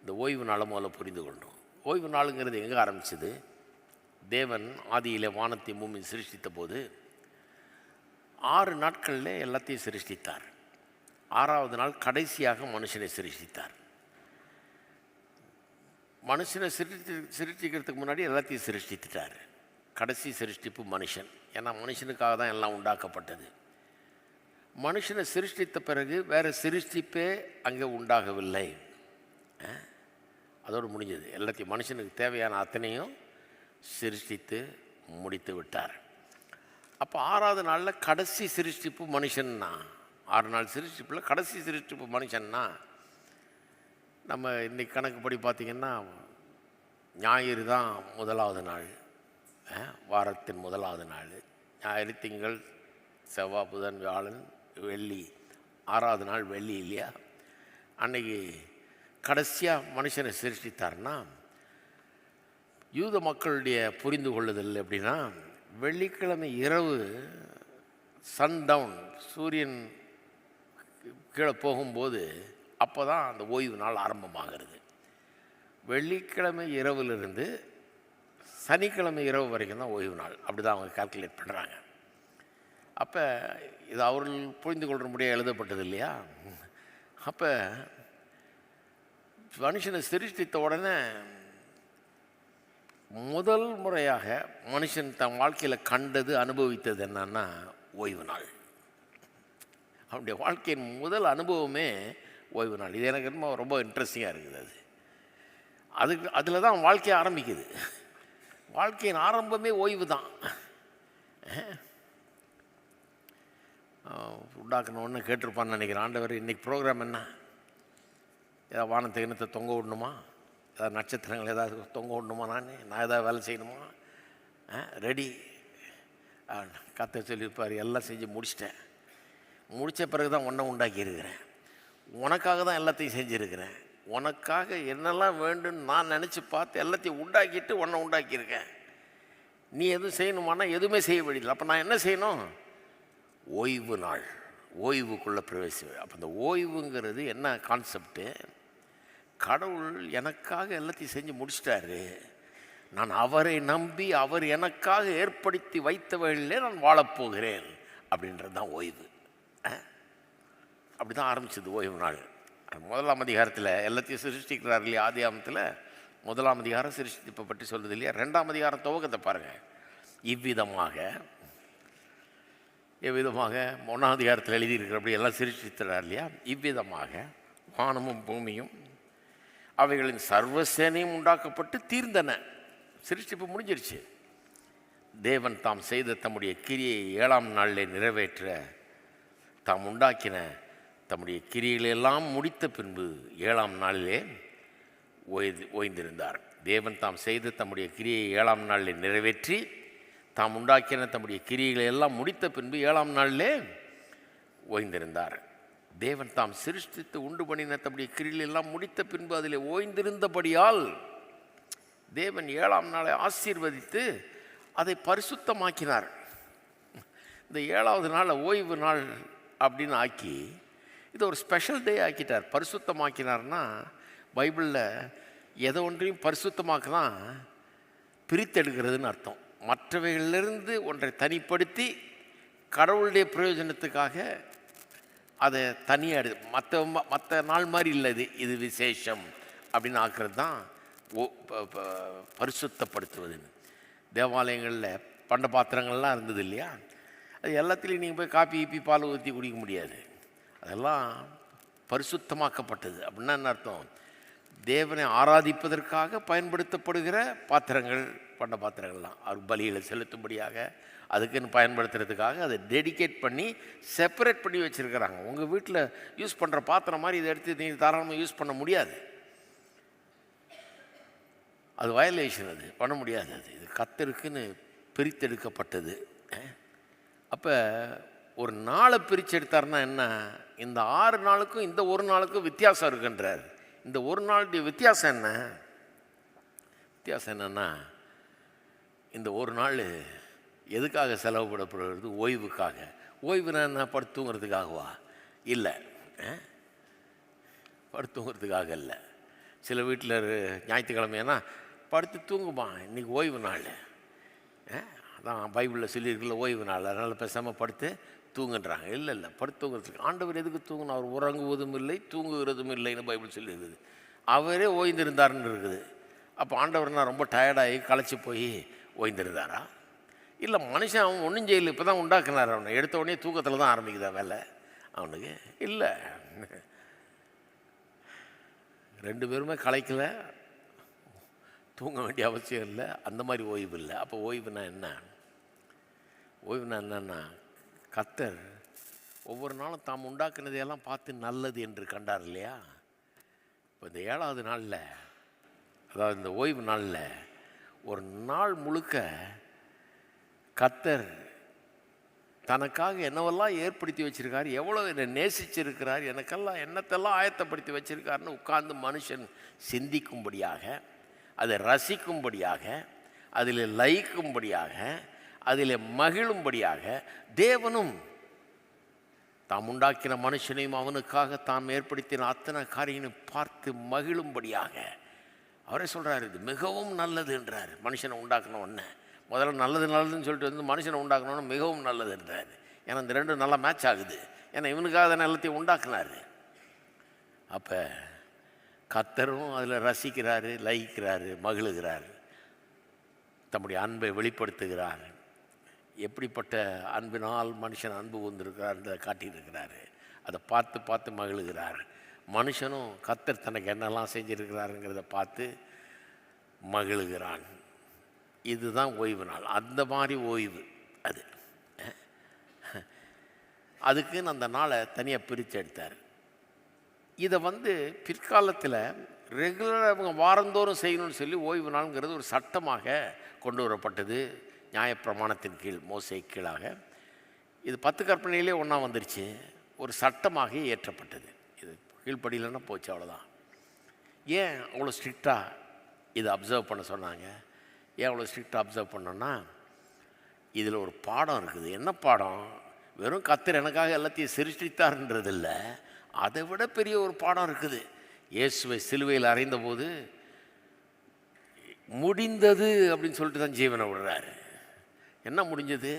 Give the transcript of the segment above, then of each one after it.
இந்த ஓய்வு நாளை முதல்ல புரிந்து கொண்டோம். ஓய்வு நாளுங்கிறது எங்கே ஆரம்பிச்சது? தேவன் ஆதியிலே வானத்தை பூமி சிருஷ்டித்த போது 6 நாட்களில் எல்லாத்தையும் சிருஷ்டித்தார். 6ஆவது நாள் கடைசியாக மனுஷனை சிருஷ்டித்தார். மனுஷனை சிருஷ்டிக்கிறதுக்கு முன்னாடி எல்லாத்தையும் சிருஷ்டித்துட்டார். கடைசி சிருஷ்டிப்பு மனுஷன். ஏன்னா மனுஷனுக்காக தான் எல்லாம் உண்டாக்கப்பட்டது. மனுஷனை சிருஷ்டித்த பிறகு வேறு சிருஷ்டிப்பே அங்கே உண்டாகவில்லை. அதோடு முடிஞ்சது. எல்லாத்தையும் மனுஷனுக்கு தேவையான அத்தனையும் சிருஷ்டித்து முடித்து விட்டார். அப்போ 6ஆவது நாளில் கடைசி சிருஷ்டிப்பு மனுஷன்னா, 6 நாள் சிருஷ்டிப்பில் கடைசி சிருஷ்டிப்பு மனுஷன்னா, நம்ம இன்றைக்கி கணக்குப்படி பார்த்திங்கன்னா ஞாயிறு தான் முதலாவது நாள், வாரத்தின் முதலாவது நாள். ஞாயிறு, திங்கள், செவ்வாய், புதன், வியாழன், வெள்ளி, 6ஆவது நாள் வெள்ளி இல்லையா? அன்றைக்கி கடைசியாக மனுஷனை சிருஷ்டித்தார்னா, யூத மக்களுடைய புரிந்து கொள்ளுதல் எப்படின்னா, வெள்ளிக்கிழமை இரவு சன்டவுன், சூரியன் கீழே போகும்போது அப்போ தான் அந்த ஓய்வு நாள் ஆரம்பமாகிறது. வெள்ளிக்கிழமை இரவுலேருந்து சனிக்கிழமை இரவு வரைக்கும் தான் ஓய்வு நாள். அப்படி தான் அவங்க கால்குலேட் பண்ணுறாங்க. அப்போ இது அவர்கள் புரிந்து கொள்கிற முடியாது எழுதப்பட்டது இல்லையா? அப்போ மனுஷனை சிருஷ்டித்த உடனே முதல் முறையாக மனுஷன் தன் வாழ்க்கையில் கண்டது, அனுபவித்தது என்னன்னா ஓய்வு நாள். அவனுடைய வாழ்க்கையின் முதல் அனுபவமே ஓய்வு நாள். இது எனக்கு ரொம்ப இன்ட்ரெஸ்டிங்காக இருக்குது. அதில் தான் வாழ்க்கையை ஆரம்பிக்குது. வாழ்க்கையின் ஆரம்பமே ஓய்வு தான். உண்டாக்கணுன்னு கேட்டிருப்பான்னு நினைக்கிறேன் ஆண்டவர். இன்றைக்கி ப்ரோக்ராம் என்ன? ஏதாவது வானத்தை இனத்தை தொங்க விடணுமா? ஏதாவது நட்சத்திரங்கள் ஏதாவது தொங்க விடணுமா? நான் ஏதாவது வேலை செய்யணுமா? ரெடி கத்த சொல்லியிருப்பார். எல்லாம் செஞ்சு முடிச்சிட்டேன். முடித்த பிறகு தான் ஒன்றை உண்டாக்கியிருக்கிறேன். உனக்காக தான் எல்லாத்தையும் செஞ்சுருக்கிறேன். உனக்காக என்னெல்லாம் வேண்டும்னு நான் நினச்சி பார்த்து எல்லாத்தையும் உண்டாக்கிட்டு ஒன்றை உண்டாக்கியிருக்கேன். நீ எதுவும் செய்யணுமானா எதுவுமே செய்ய வேண்டியதில்லை. அப்போ நான் என்ன செய்யணும்? ஓய்வு நாள், ஓய்வுக்குள்ளே பிரவேசிவேன். அப்போ இந்த ஓய்வுங்கிறது என்ன கான்செப்டு? கடவுள் எனக்காக எல்லாத்தையும் செஞ்சு முடிச்சிட்டாரு. நான் அவரை நம்பி அவர் எனக்காக ஏற்படுத்தி வைத்தவர்களே நான் வாழப்போகிறேன் அப்படின்றது தான் ஓய்வு. அப்படி தான் ஆரம்பிச்சது ஓய்வு நாள். 1ஆம் அதிகாரத்தில் எல்லாத்தையும் சிருஷ்டிக்கிறார் இல்லையா? ஆதியாகமத்தில் 1ஆம் அதிகாரம் சிருஷ்டிப்பை பற்றி சொல்லுது இல்லையா? 2ஆம் அதிகாரம் துவக்கத்தை பாருங்கள். இவ்விதமாக 1ஆம் அதிகாரத்தில் எழுதியிருக்கிறபடி எல்லாம் சிருஷ்டிக்கிறார் இல்லையா? இவ்விதமாக வானமும் பூமியும் அவைகளின் சர்வசேனையும் உண்டாக்கப்பட்டு தீர்ந்தன. சிருஷ்டிப்பு முடிஞ்சிருச்சு. தேவன் தாம் செய்த தம்முடைய கிரியை 7ஆம் நாளில் நிறைவேற்ற தாம் உண்டாக்கின தம்முடைய கிரியைகளெல்லாம் முடித்த பின்பு 7ஆம் நாளிலே ஓய்ந்திருந்தார். தேவன் தாம் செய்த தம்முடைய கிரியை 7ஆம் நாளில் நிறைவேற்றி தாம் உண்டாக்கின தம்முடைய கிரியைகளை எல்லாம் முடித்த பின்பு 7ஆம் நாளிலே ஓய்ந்திருந்தார். தேவன் தாம் சிருஷ்டித்து உண்டு பண்ணின தம்முடைய கிரியை எல்லாம் முடித்த பின்பு அதில் ஓய்ந்திருந்தபடியால் தேவன் 7ஆம் நாளை ஆசீர்வதித்து அதை பரிசுத்தமாக்கினார். இந்த 7ஆவது நாளை ஓய்வு நாள் அப்படின்னு ஆக்கி இது ஒரு ஸ்பெஷல் டே ஆக்கிட்டார். பரிசுத்தமாக்கினார்னா பைபிளில் எதை ஒன்றையும் பரிசுத்தமாக்குனா பிரித்தெடுக்கிறதுன்னு அர்த்தம். மற்றவைகளிலிருந்து ஒன்றை தனிப்படுத்தி கடவுளுடைய பிரயோஜனத்துக்காக அதை தனியாக மற்ற நாள் மாதிரி இல்லை, இது விசேஷம் அப்படின்னு ஆக்குறது தான் பரிசுத்தப்படுத்துவதுன்னு. தேவாலயங்களில் பண்ட பாத்திரங்கள்லாம் இருந்தது இல்லையா? அது எல்லாத்துலேயும் நீங்கள் போய் காப்பி ஈப்பி பால் ஊற்றி குடிக்க முடியாது. அதெல்லாம் பரிசுத்தமாக்கப்பட்டது. அப்படின்னா என்ன அர்த்தம்? தேவனை ஆராதிப்பதற்காக பயன்படுத்தப்படுகிற பாத்திரங்கள், பண்ட பாத்திரங்கள்லாம் அவர் பலிகளை செலுத்தும்படியாக அதுக்குன்னு பயன்படுத்துறதுக்காக அதை டெடிகேட் பண்ணி செப்பரேட் பண்ணி வச்சுருக்கிறாங்க. உங்கள் வீட்டில் யூஸ் பண்ணுற பாத்திரம் மாதிரி இதை எடுத்து நீங்கள் தாராளமாக யூஸ் பண்ண முடியாது. அது வயலேஷன், அது பண்ண முடியாது. இது கர்த்தருக்குன்னு பிரித்தெடுக்கப்பட்டது. அப்போ ஒரு நாளை பிரித்து எடுத்தார்னா என்ன? இந்த 6 நாளுக்கும் இந்த ஒரு நாளுக்கும் வித்தியாசம் இருக்குன்றார். இந்த ஒரு நாளுடைய வித்தியாசம் என்ன? வித்தியாசம் என்னன்னா, இந்த ஒரு நாள் எதுக்காக செலவுபடப்படுகிறது? ஓய்வுக்காக. ஓய்வுனா என்ன? படுத்துங்கிறதுக்காகவா? இல்லை, படுத்துங்கிறதுக்காக இல்லை. சில வீட்டில் ஞாயிற்றுக்கிழமைனா படுத்து தூங்குமா, இன்றைக்கி ஓய்வு நாள். அதான் பைபிளில் சொல்லியிருக்கல ஓய்வு நாள், அதனால் பேசாமல் படுத்து தூங்குன்றாங்க. இல்லை இல்லை, படுத்து தூங்குறதுக்கு ஆண்டவர் எதுக்கு தூங்கணும்? அவர் உறங்குவதும் இல்லை தூங்குகிறதும் இல்லைன்னு பைபிள் சொல்லியிருக்குது. அவரே ஓய்ந்திருந்தாருன்னு இருக்குது. அப்போ ஆண்டவர்னா ரொம்ப டயர்டாகி களைச்சி போய் ஓய்ந்திருந்தாரா? இல்லை, மனுஷன் அவன் ஒன்றும் செய்யலை, இப்போ தான் உண்டாக்குனார். அவனை எடுத்த உடனே தூக்கத்தில் தான் ஆரம்பிக்குதா வேலை அவனுக்கு? இல்லை, 2 பேருமே களைக்கல, தூங்க வேண்டிய அவசியம் இல்லை, அந்த மாதிரி ஓய்வு இல்லை. அப்போ ஓய்வுனா என்ன? ஓய்வுனா என்னன்னா, கர்த்தர் ஒவ்வொரு நாளும் தாம் உண்டாக்குனதையெல்லாம் பார்த்து நல்லது என்று கண்டார் இல்லையா? இப்போ இந்த 7வது நாளில், அதாவது இந்த ஓய்வு நாளில் ஒரு நாள் முழுக்க கர்த்தர் தனக்காக என்னவெல்லாம் ஏற்படுத்தி வச்சிருக்கார், எவ்வளோ என்னை நேசிச்சிருக்கிறார், எனக்கெல்லாம் என்னத்தெல்லாம் ஆயத்தப்படுத்தி வச்சிருக்காருன்னு உட்கார்ந்து மனுஷன் சிந்திக்கும்படியாக, அதை ரசிக்கும்படியாக, அதில் லயிக்கும்படியாக, அதில் மகிழும்படியாக தேவனும் தாம் உண்டாக்கின மனுஷனையும் அவனுக்காக தாம் ஏற்படுத்தின அத்தனை காரியங்களையும் பார்த்து மகிழும்படியாக அவரே சொல்கிறார், இது மிகவும் நல்லதுன்றார். மனுஷனை உண்டாக்கணும் ஒன்று முதல்ல நல்லது நல்லதுன்னு சொல்லிட்டு வந்து மனுஷனை உண்டாக்கணும்னு மிகவும் நல்லதுன்றார். ஏன்னா இந்த 2 நல்லா மேட்ச் ஆகுது. ஏன்னா இவனுக்காக தான் எல்லாத்தையும் உண்டாக்குனார். அப்போ கர்த்தரும் அதில் ரசிக்கிறாரு, லயிக்கிறாரு, மகிழுகிறார், தம்முடைய அன்பை வெளிப்படுத்துகிறார். எப்படிப்பட்ட அன்பினால் மனுஷன் அன்பு கொண்டிருக்கிறார்ன்றதை காட்டியிருக்கிறாரு. அதை பார்த்து பார்த்து மகிழுகிறார். மனுஷனும் கர்த்தர் தனக்கு என்னெல்லாம் செஞ்சுருக்கிறாருங்கிறத பார்த்து மகிழுகிறான். இதுதான் ஓய்வு நாள். அந்த மாதிரி ஓய்வு அது. அதுக்குன்னு அந்த நாளை தனியாக பிரித்து எடுத்தார். இதை பிற்காலத்தில் ரெகுலராக அவங்க வாரந்தோறும் செய்யணும்னு சொல்லி ஓய்வு நாளுங்கிறது ஒரு சட்டமாக கொண்டு வரப்பட்டது. நியாயப்பிரமாணத்தின் கீழ், மோசே கீழாக இது 10 கற்பனையிலே ஒன்றா வந்துருச்சு. ஒரு சட்டமாக ஏற்றப்பட்டது. இது கீழ்ப்படியிலன்னா போச்சு, அவ்வளோதான். ஏன் அவ்வளோ ஸ்ட்ரிக்டாக இதை அப்சர்வ் பண்ண சொன்னாங்க? ஏன் அவ்வளோ ஸ்ட்ரிக்டாக அப்சர்வ் பண்ணோன்னா, இதில் ஒரு பாடம் இருக்குது. என்ன பாடம்? வெறும் கர்த்தர் எனக்காக எல்லாத்தையும் சிருஷ்டித்தார்ன்றது இல்லை, அதை விட பெரிய ஒரு பாடம் இருக்குது. இயேசுவை சிலுவையில் அறைந்தபோது முடிந்தது அப்படின்னு சொல்லிட்டு தான் ஜீவனை விடுறாரு. என்ன முடிஞ்சது?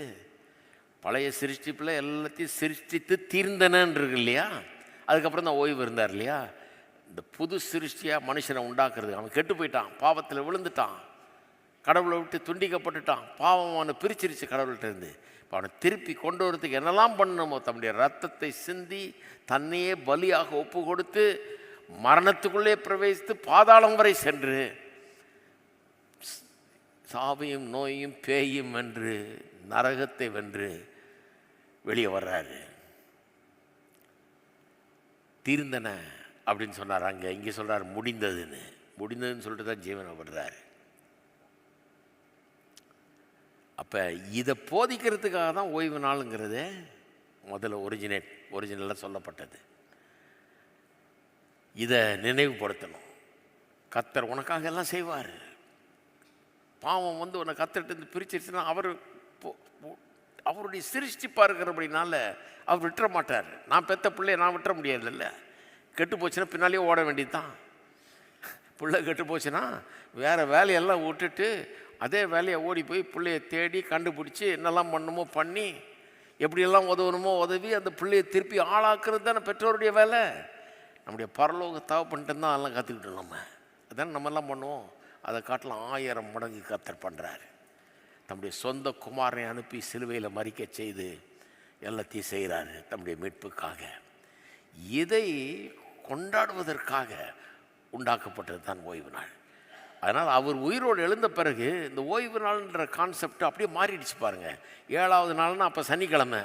பழைய சிருஷ்டிப்பில் எல்லாத்தையும் சிருஷ்டித்து தீர்ந்தனன்றது இல்லையா? அதுக்கப்புறம் தான் ஓய்வு இருந்தார் இல்லையா? இந்த புது சிருஷ்டியாக மனுஷனை உண்டாக்குறது. அவன் கெட்டு போயிட்டான், பாவத்தில் விழுந்துட்டான், கடவுளை விட்டு துண்டிக்கப்பட்டுட்டான், பாவம் அவனை பிரிச்சிருச்சு கடவுள்கிட்ட இருந்து. இப்போ அவனை திருப்பி கொண்டு வரதுக்கு என்னெல்லாம் பண்ணணுமோ, தன்னுடைய ரத்தத்தை சிந்தி தன்னையே பலியாக ஒப்பு கொடுத்து மரணத்துக்குள்ளே பிரவேசித்து பாதாளம் வரை சென்று சாவையும் நோயையும் பேயும் வென்று நரகத்தை வென்று வெளியே வர்றாரு. தீர்ந்தன அப்படின்னு சொன்னார் அங்கே. இங்கே சொல்கிறார் முடிந்ததுன்னு சொல்லிட்டு தான் ஜீவனை விடுறாரு. அப்போ இதை போதிக்கிறதுக்காக தான் ஓய்வு நாளுங்கிறது முதல்ல ஒரிஜினலாக சொல்லப்பட்டது. இதை நினைவுபடுத்தணும். கர்த்தர் உனக்காக எல்லாம் செய்வார். பாவம் உன்னை கர்த்தர்கிட்ட பிரிச்சிருச்சுன்னா அவருடைய சிருஷ்டிப்பாக இருக்கிறபடினால அவர் விட்டுற மாட்டார். நான் பெற்ற பிள்ளைய நான் விட்டுற முடியாதுல்ல. கெட்டு போச்சுன்னா பின்னாலேயே ஓட வேண்டியது தான். பிள்ளை கெட்டு போச்சுன்னா வேறு வேலையெல்லாம் விட்டுட்டு அதே வேலையை ஓடி போய் பிள்ளைய தேடி கண்டுபிடிச்சி என்னெல்லாம் பண்ணணுமோ பண்ணி எப்படியெல்லாம் உதவணுமோ உதவி அந்த பிள்ளையை திருப்பி ஆளாக்குறது தானே பெற்றோருடைய வேலை. நம்முடைய பரலோக தகப்பன்ட்டு தான் அதெல்லாம் கற்றுக்கிட்டோம். அதானே நம்மெல்லாம் பண்ணுவோம். அதை காட்டலாம் 1000 மடங்கு கர்த்தர் பண்ணுறாரு. தம்முடைய சொந்த குமாரனை அனுப்பி சிலுவையில் மறிக்க செய்து எல்லாத்தையும் செய்கிறாரு தம்முடைய மீட்புக்காக. இதை கொண்டாடுவதற்காக உண்டாக்கப்பட்டது தான் ஓய்வு நாள். அதனால் அவர் உயிரோடு எழுந்த பிறகு இந்த ஓய்வு நாள்ன்ற கான்செப்ட் அப்படியே மாறிடுச்சு பாருங்கள். 7வது நாள்னா அப்போ சனிக்கிழமை.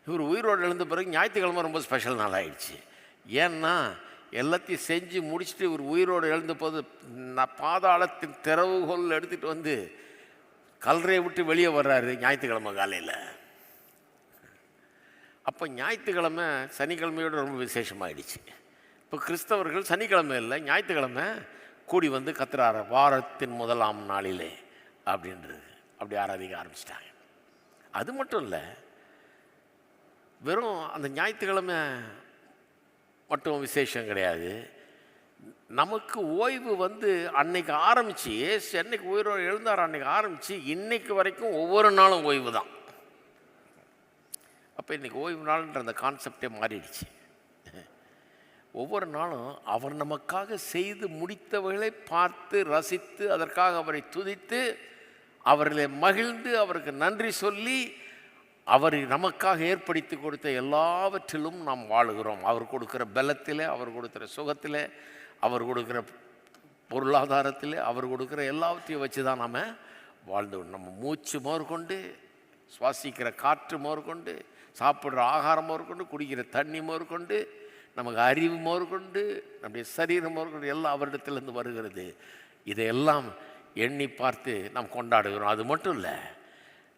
இவர் உயிரோடு எழுந்த பிறகு ஞாயிற்றுக்கிழமை ரொம்ப ஸ்பெஷல் நாள் ஆகிடுச்சு. ஏன்னா எல்லாத்தையும் செஞ்சு முடிச்சுட்டு இவர் உயிரோடு எழுந்த போது பாதாளத்தின் திறவுகோல் எடுத்துகிட்டு கல்லறையை விட்டு வெளியே வர்றாரு ஞாயிற்றுக்கிழமை காலையில். அப்போ ஞாயிற்றுக்கிழமை சனிக்கிழமையோடு ரொம்ப விசேஷமாகிடுச்சு. இப்போ கிறிஸ்தவர்கள் சனிக்கிழமை இல்லை ஞாயிற்றுக்கிழமை கூடி கத்துறாரு வாரத்தின் முதலாம் நாளிலே அப்படின்றது. அப்படி ஆராதிக்க ஆரம்பிச்சிட்டாங்க. அது மட்டும் இல்லை, வெறும் அந்த ஞாயிற்றுக்கிழமை மட்டும் விசேஷம் கிடையாது. நமக்கு ஓய்வு அன்னைக்கு ஆரம்பித்து, ஏசு என்னைக்கு உயிரோடு எழுந்தார் அன்னைக்கு ஆரம்பித்து இன்னைக்கு வரைக்கும் ஒவ்வொரு நாளும் ஓய்வு தான். அப்போ இன்றைக்கி ஓய்வு நாள்ன்ற அந்த கான்செப்டே மாறிடுச்சு. ஒவ்வொரு நாளும் அவர் நமக்காக செய்து முடித்தவர்களை பார்த்து ரசித்து அதற்காக அவரை துதித்து அவர்களை மகிழ்ந்து அவருக்கு நன்றி சொல்லி அவர் நமக்காக ஏற்படுத்தி கொடுத்த எல்லாவற்றிலும் நாம் வாழுகிறோம். அவர் கொடுக்குற பலத்தில், அவர் கொடுக்குற சுகத்தில், அவர் கொடுக்குற பொருளாதாரத்தில், அவர் கொடுக்குற எல்லாவற்றையும் வச்சு தான் நாம் வாழ்ந்து, நம்ம மூச்சு முதற்கொண்டு, சுவாசிக்கிற காற்று முதற்கொண்டு, சாப்பிட்ற ஆகாரம் முதற்கொண்டு, குடிக்கிற தண்ணி முதற்கொண்டு, நமக்கு அறிவு முதற்கொண்டு, நம்முடைய சரீரம் முதற்கொண்டு எல்லாம் அவரிடத்திலிருந்து வருகிறது. இதையெல்லாம் எண்ணி பார்த்து நாம் கொண்டாடுகிறோம். அது மட்டும் இல்லை,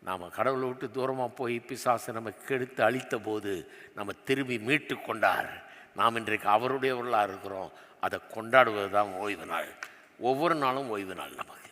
நாம் கடவுளை விட்டு தூரமாக போய் பிசாசு நம்ம கெடுத்து அழித்த போது நம்ம திரும்பி மீட்டு கொண்டார். நாம் இன்றைக்கு அவருடையவர்களாக இருக்கிறோம். அதை கொண்டாடுவது தான் ஓய்வு நாள். ஒவ்வொரு நாளும் ஓய்வு நாள் நமக்கு.